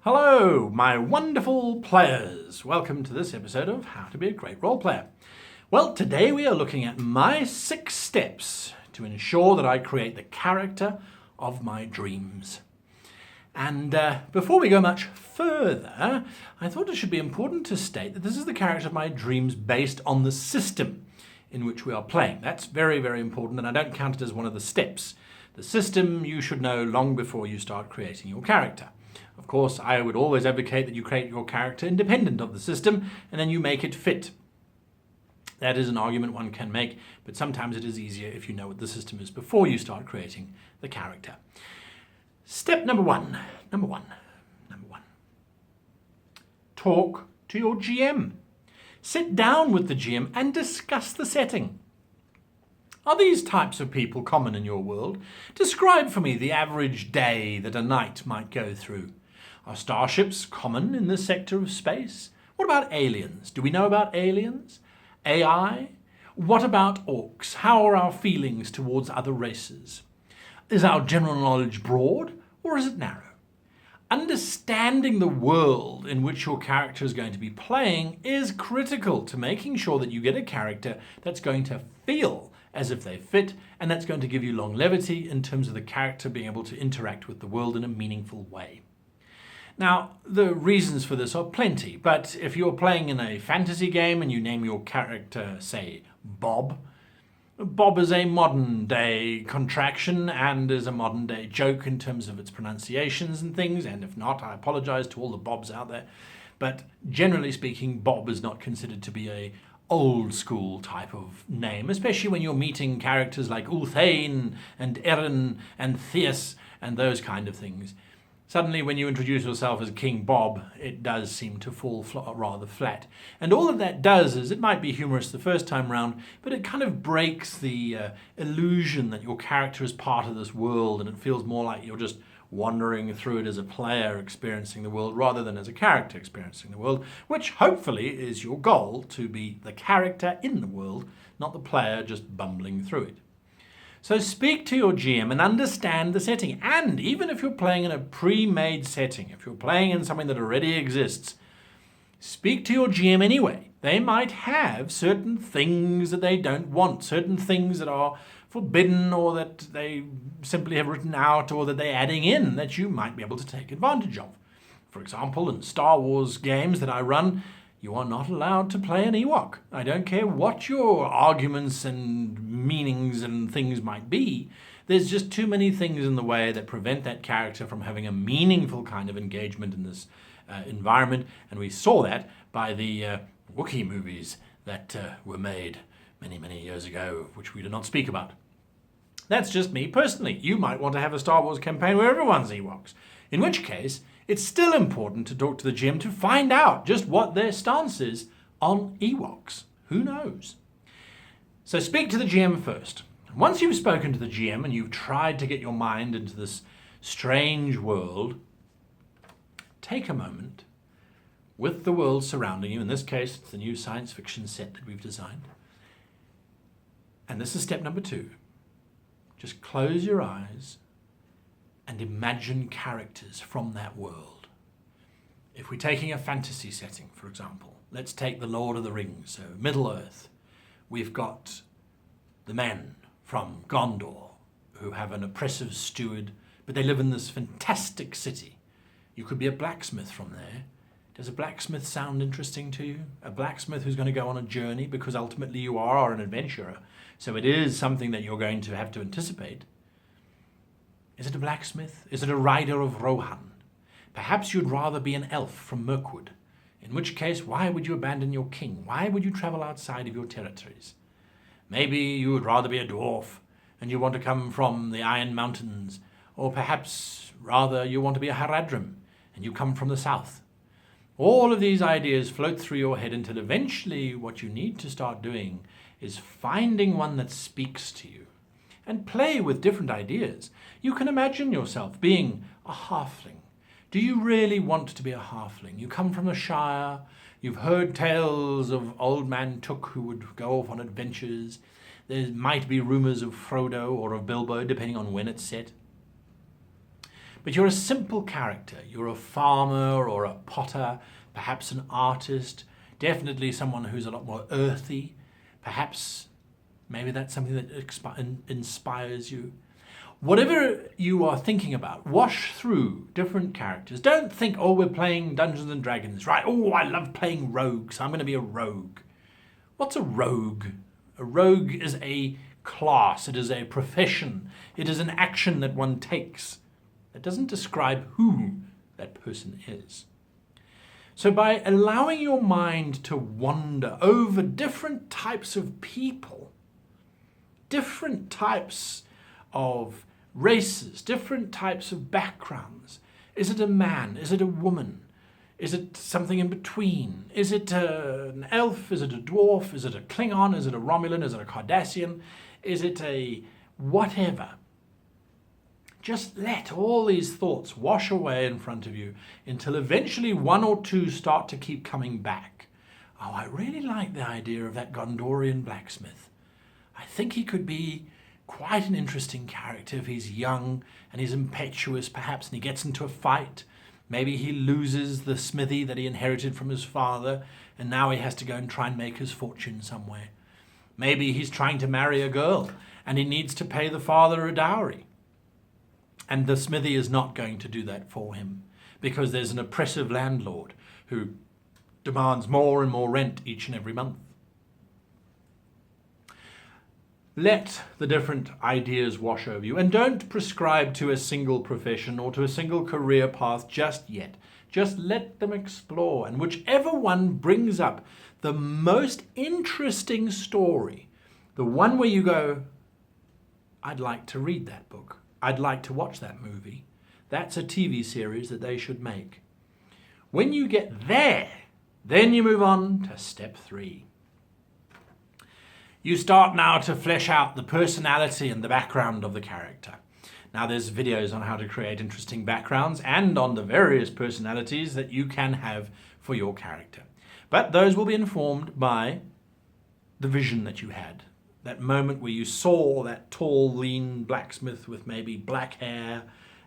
Hello, my wonderful players. Welcome to this episode of How to Be a Great Role Player. Well, today we are looking at my 6 steps to ensure that I create the character of my dreams. And before we go much further, I thought it should be important to state that this is the character of my dreams based on the system in which we are playing. That's very, very important, and I don't count it as one of the steps. The system you should know long before you start creating your character. Of course, I would always advocate that you create your character independent of the system, and then you make it fit. That is an argument one can make, but sometimes it is easier if you know what the system is before you start creating the character. Step number one. Talk to your GM. Sit down with the GM and discuss the setting. Are these types of people common in your world? Describe for me the average day that a knight might go through. Are starships common in this sector of space? What about aliens? Do we know about aliens? AI? What about orcs? How are our feelings towards other races? Is our general knowledge broad or is it narrow? Understanding the world in which your character is going to be playing is critical to making sure that you get a character that's going to feel as if they fit, and that's going to give you longevity in terms of the character being able to interact with the world in a meaningful way. Now, the reasons for this are plenty, but if you're playing in a fantasy game and you name your character, say, Bob, Bob is a modern day contraction and is a modern day joke in terms of its pronunciations and things, and if not, I apologize to all the Bobs out there, but generally speaking, Bob is not considered to be a old school type of name, especially when you're meeting characters like Ulthane and Erin and Theus and those kind of things. Suddenly, when you introduce yourself as King Bob, it does seem to fall rather flat. And all of that does is, it might be humorous the first time round, but it kind of breaks the illusion that your character is part of this world, and it feels more like you're just wandering through it as a player experiencing the world rather than as a character experiencing the world, which hopefully is your goal, to be the character in the world, not the player just bumbling through it. So speak to your GM and understand the setting. And even if you're playing in a pre-made setting, if you're playing in something that already exists, speak to your GM anyway. They might have certain things that they don't want, certain things that are forbidden or that they simply have written out or that they're adding in that you might be able to take advantage of. For example, in Star Wars games that I run, you are not allowed to play an Ewok. I don't care what your arguments and meanings and things might be. There's just too many things in the way that prevent that character from having a meaningful kind of engagement in this environment. And we saw that by the Wookiee movies that were made many, many years ago, which we do not speak about. That's just me personally. You might want to have a Star Wars campaign where everyone's Ewoks, in which case it's still important to talk to the GM to find out just what their stance is on Ewoks. Who knows? So speak to the GM first. Once you've spoken to the GM and you've tried to get your mind into this strange world, take a moment with the world surrounding you. In this case, it's the new science fiction set that we've designed. And this is step number 2. Just close your eyes and imagine characters from that world. If we're taking a fantasy setting, for example, let's take the Lord of the Rings, so Middle-earth. We've got the men from Gondor who have an oppressive steward, but they live in this fantastic city. You could be a blacksmith from there. Does a blacksmith sound interesting to you? A blacksmith who's going to go on a journey, because ultimately you are an adventurer. So it is something that you're going to have to anticipate. Is it a blacksmith? Is it a rider of Rohan? Perhaps you'd rather be an elf from Mirkwood. In which case, why would you abandon your king? Why would you travel outside of your territories? Maybe you would rather be a dwarf and you want to come from the Iron Mountains. Or perhaps rather you want to be a Haradrim and you come from the south. All of these ideas float through your head until eventually what you need to start doing is finding one that speaks to you. And play with different ideas. You can imagine yourself being a halfling. Do you really want to be a halfling? You come from the Shire, you've heard tales of Old Man Took who would go off on adventures. There might be rumours of Frodo or of Bilbo, depending on when it's set. But you're a simple character. You're a farmer or a potter, perhaps an artist, definitely someone who's a lot more earthy. Perhaps maybe that's something that inspires you. Whatever you are thinking about, wash through different characters. Don't think, oh, we're playing Dungeons and Dragons, right? Oh, I love playing rogues. I'm going to be a rogue. What's a rogue? A rogue is a class. It is a profession. It is an action that one takes. It doesn't describe who that person is. So by allowing your mind to wander over different types of people, different types of races, different types of backgrounds. Is it a man? Is it a woman? Is it something in between? Is it an elf? Is it a dwarf? Is it a Klingon? Is it a Romulan? Is it a Cardassian? Is it a whatever? Just let all these thoughts wash away in front of you until eventually one or two start to keep coming back. Oh, I really like the idea of that Gondorian blacksmith. I think he could be quite an interesting character if he's young and he's impetuous perhaps and he gets into a fight. Maybe he loses the smithy that he inherited from his father and now he has to go and try and make his fortune somewhere. Maybe he's trying to marry a girl and he needs to pay the father a dowry. And the smithy is not going to do that for him because there's an oppressive landlord who demands more and more rent each and every month. Let the different ideas wash over you and don't prescribe to a single profession or to a single career path just yet. Just let them explore, and whichever one brings up the most interesting story, the one where you go, I'd like to read that book, I'd like to watch that movie, that's a TV series that they should make. When you get there, then you move on to step 3. You start now to flesh out the personality and the background of the character. Now there's videos on how to create interesting backgrounds and on the various personalities that you can have for your character. But those will be informed by the vision that you had. That moment where you saw that tall, lean blacksmith with maybe black hair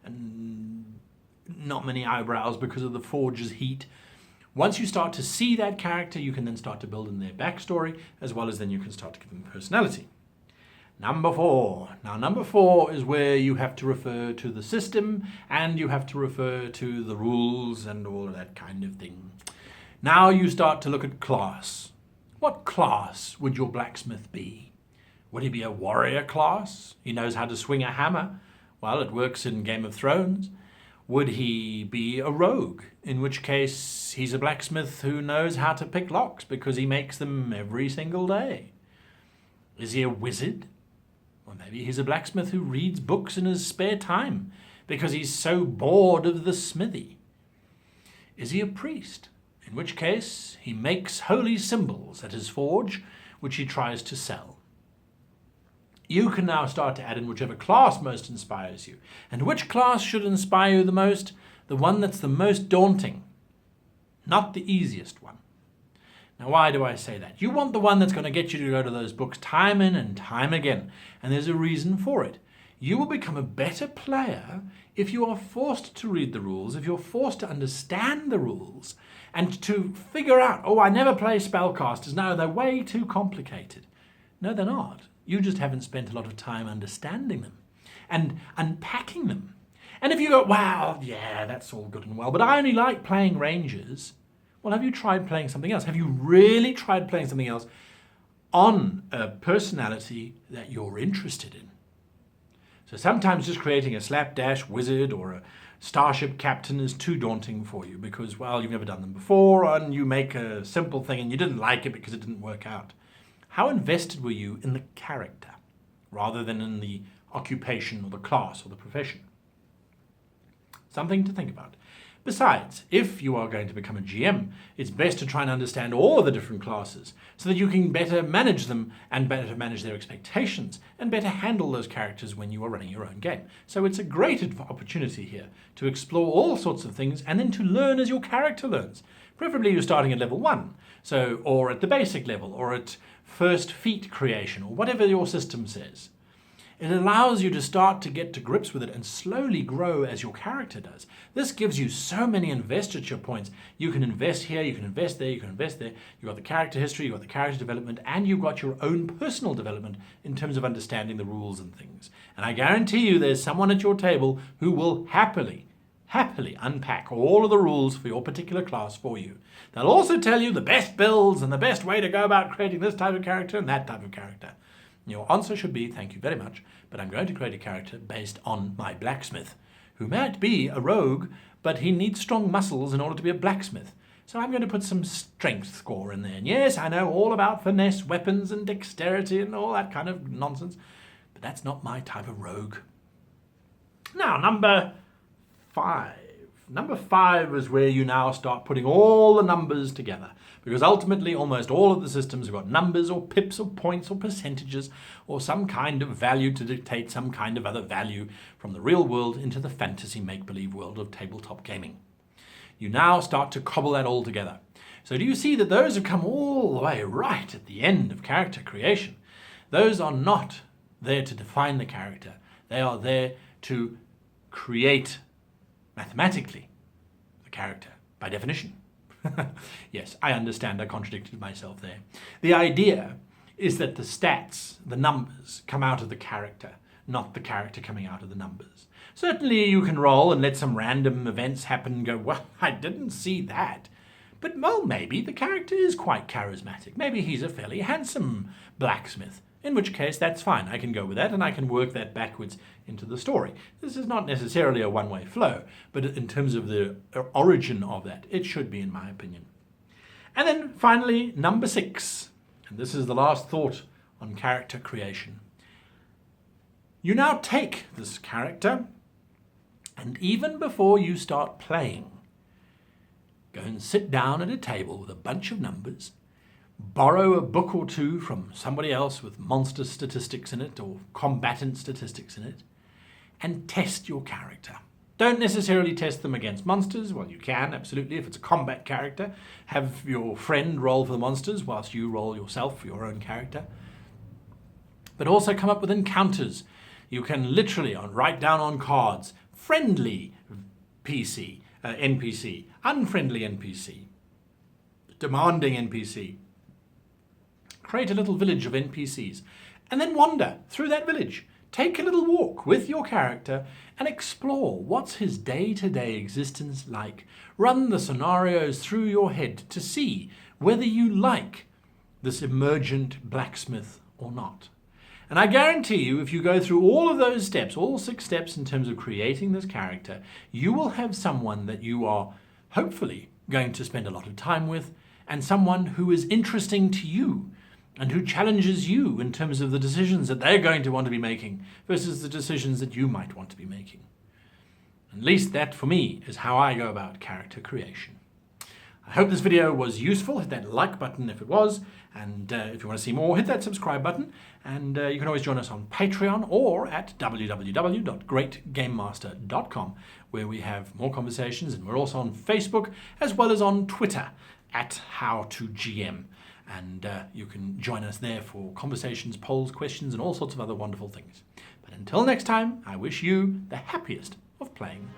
and not many eyebrows because of the forge's heat. Once you start to see that character, you can then start to build in their backstory, as well as then you can start to give them personality. Number 4. Now, number 4 is where you have to refer to the system and you have to refer to the rules and all of that kind of thing. Now you start to look at class. What class would your blacksmith be? Would he be a warrior class? He knows how to swing a hammer. Well, it works in Game of Thrones. Would he be a rogue, in which case he's a blacksmith who knows how to pick locks because he makes them every single day? Is he a wizard? Or maybe he's a blacksmith who reads books in his spare time because he's so bored of the smithy. Is he a priest? In which case he makes holy symbols at his forge, which he tries to sell. You can now start to add in whichever class most inspires you. And which class should inspire you the most? The one that's the most daunting, not the easiest one. Now, why do I say that? You want the one that's going to get you to go to those books time in and time again. And there's a reason for it. You will become a better player if you are forced to read the rules, if you're forced to understand the rules, and to figure out, oh, I never play spellcasters. No, they're way too complicated. No, they're not. You just haven't spent a lot of time understanding them and unpacking them. And if you go, wow, yeah, that's all good and well, but I only like playing rangers. Well, have you tried playing something else? Have you really tried playing something else on a personality that you're interested in? So sometimes just creating a slapdash wizard or a starship captain is too daunting for you because, well, you've never done them before and you make a simple thing and you didn't like it because it didn't work out. How invested were you in the character rather than in the occupation or the class or the profession? Something to think about. Besides, if you are going to become a GM, it's best to try and understand all of the different classes so that you can better manage them and better manage their expectations and better handle those characters when you are running your own game. So it's a great opportunity here to explore all sorts of things and then to learn as your character learns. Preferably you're starting at level 1, or at the basic level, or at first feat creation, or whatever your system says. It allows you to start to get to grips with it and slowly grow as your character does. This gives you so many investiture points. You can invest here, you can invest there, you can invest there. You've got the character history, you've got the character development, and you've got your own personal development in terms of understanding the rules and things. And I guarantee you there's someone at your table who will happily unpack all of the rules for your particular class for you. They'll also tell you the best builds and the best way to go about creating this type of character and that type of character. Your answer should be, thank you very much, but I'm going to create a character based on my blacksmith, who might be a rogue, but he needs strong muscles in order to be a blacksmith. So I'm going to put some strength score in there. And yes, I know all about finesse, weapons, and dexterity and all that kind of nonsense, but that's not my type of rogue. Now, number 5. Number 5 is where you now start putting all the numbers together, because ultimately almost all of the systems have got numbers or pips or points or percentages or some kind of value to dictate some kind of other value from the real world into the fantasy make-believe world of tabletop gaming. You now start to cobble that all together. So do you see that those have come all the way right at the end of character creation? Those are not there to define the character. They are there to create mathematically the character by definition. Yes, I understand I contradicted myself there. The idea is that the stats, the numbers, come out of the character, not the character coming out of the numbers. Certainly you can roll and let some random events happen and go, well, I didn't see that. But, well, maybe the character is quite charismatic. Maybe he's a fairly handsome blacksmith. In which case, that's fine. I can go with that and I can work that backwards into the story. This is not necessarily a one-way flow, but in terms of the origin of that, it should be, in my opinion. And then finally, number 6, and this is the last thought on character creation. You now take this character, and even before you start playing, go and sit down at a table with a bunch of numbers, borrow a book or two from somebody else with monster statistics in it or combatant statistics in it, and test your character. Don't necessarily test them against monsters. Well, you can, absolutely. If it's a combat character, have your friend roll for the monsters whilst you roll yourself for your own character. But also come up with encounters. You can literally write down on cards, friendly NPC, unfriendly NPC, demanding NPC. Create a little village of NPCs and then wander through that village. Take a little walk with your character and explore what's his day-to-day existence like. Run the scenarios through your head to see whether you like this emergent blacksmith or not. And I guarantee you, if you go through all of those steps, all 6 steps in terms of creating this character, you will have someone that you are hopefully going to spend a lot of time with, and someone who is interesting to you and who challenges you in terms of the decisions that they're going to want to be making versus the decisions that you might want to be making. At least that, for me, is how I go about character creation. I hope this video was useful. Hit that like button if it was, and if you want to see more, hit that subscribe button, and you can always join us on Patreon or at www.greatgamemaster.com, where we have more conversations, and we're also on Facebook as well as on Twitter at HowToGM. And you can join us there for conversations, polls, questions, and all sorts of other wonderful things. But until next time, I wish you the happiest of playing.